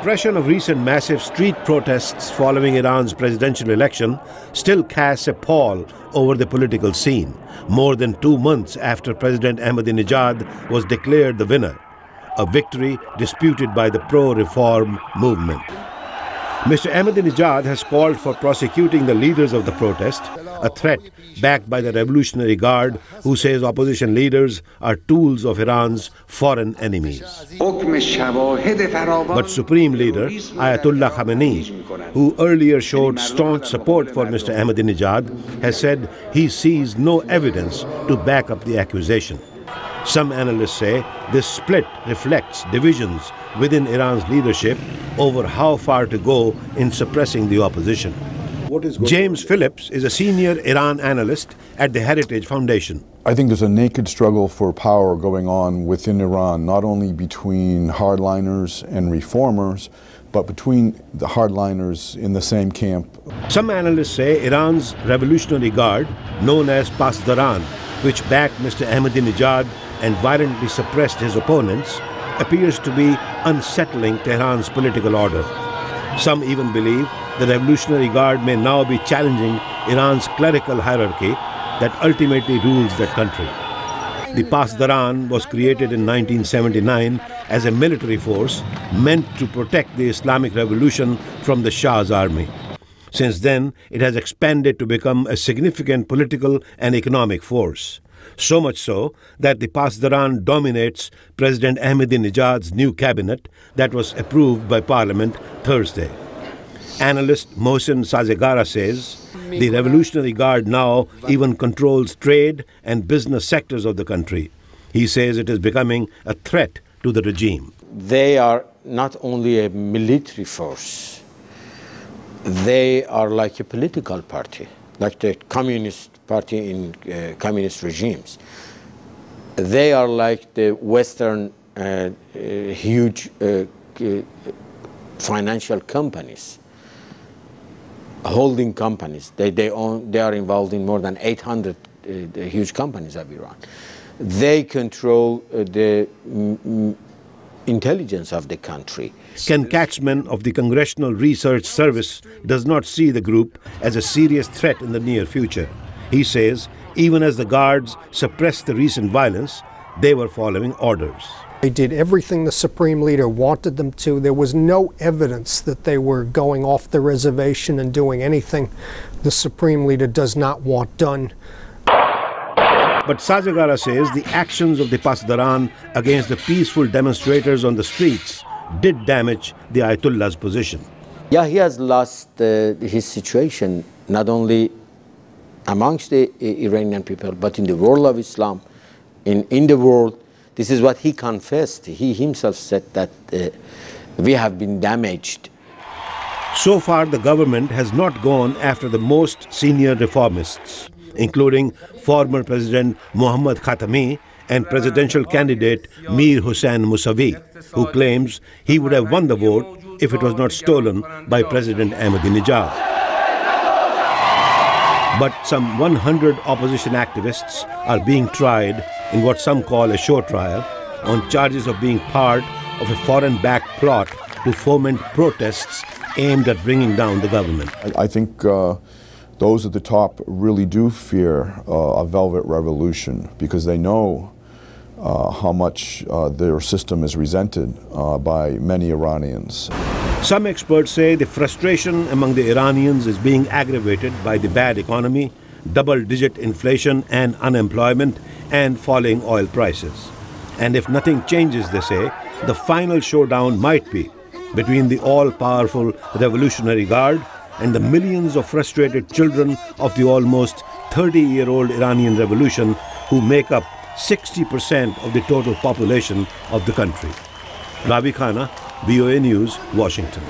suppression of recent massive street protests following Iran's presidential election still casts a pall over the political scene, more than 2 months after President Ahmadinejad was declared the winner, a victory disputed by the pro-reform movement. Mr. Ahmadinejad has called for prosecuting the leaders of the protest, a threat backed by the Revolutionary Guard, who says opposition leaders are tools of Iran's foreign enemies. But Supreme Leader Ayatollah Khamenei, who earlier showed staunch support for Mr. Ahmadinejad, has said he sees no evidence to back up the accusation. Some analysts say this split reflects divisions within Iran's leadership over how far to go in suppressing the opposition. James Phillips is a senior Iran analyst at the Heritage Foundation. I think there's a naked struggle for power going on within Iran, not only between hardliners and reformers, but between the hardliners in the same camp. Some analysts say Iran's Revolutionary Guard, known as Pasdaran, which backed Mr. Ahmadinejad and violently suppressed his opponents, appears to be unsettling Tehran's political order. Some even believe the Revolutionary Guard may now be challenging Iran's clerical hierarchy that ultimately rules that country. The Pasdaran was created in 1979 as a military force meant to protect the Islamic Revolution from the Shah's army. Since then, it has expanded to become a significant political and economic force. So much so that the Pasdaran dominates President Ahmadinejad's new cabinet that was approved by Parliament Thursday. Analyst Mohsen Sazegara says the Revolutionary Guard now even controls trade and business sectors of the country. He says it is becoming a threat to the regime. They are not only a military force, they are like a political party, like the Communist Party in communist regimes. They are like the Western huge financial companies, holding companies. They are involved in more than 800 huge companies of Iran. They control the intelligence of the country. Ken Katzman of the Congressional Research Service does not see the group as a serious threat in the near future. He says even as the guards suppressed the recent violence, they were following orders. They did everything the Supreme Leader wanted them to. There was no evidence that they were going off the reservation and doing anything the Supreme Leader does not want done. But Sazegara says the actions of the Pasdaran against the peaceful demonstrators on the streets did damage the Ayatollah's position. Yeah, he has lost his situation not only amongst the Iranian people, but in the world of Islam, in the world. This is what he confessed. He himself said that we have been damaged. So far, the government has not gone after the most senior reformists, including former President Mohammad Khatami and presidential candidate Mir Hossein Mousavi, who claims he would have won the vote if it was not stolen by President Ahmadinejad. But some 100 opposition activists are being tried in what some call a show trial on charges of being part of a foreign-backed plot to foment protests aimed at bringing down the government. I think those at the top really do fear a velvet revolution because they know how much their system is resented by many Iranians. Some experts say the frustration among the Iranians is being aggravated by the bad economy, double-digit inflation and unemployment, and falling oil prices. And if nothing changes, they say, the final showdown might be between the all-powerful Revolutionary Guard and the millions of frustrated children of the almost 30-year-old Iranian revolution who make up 60% of the total population of the country. Ravi, Khanna, VOA News, Washington.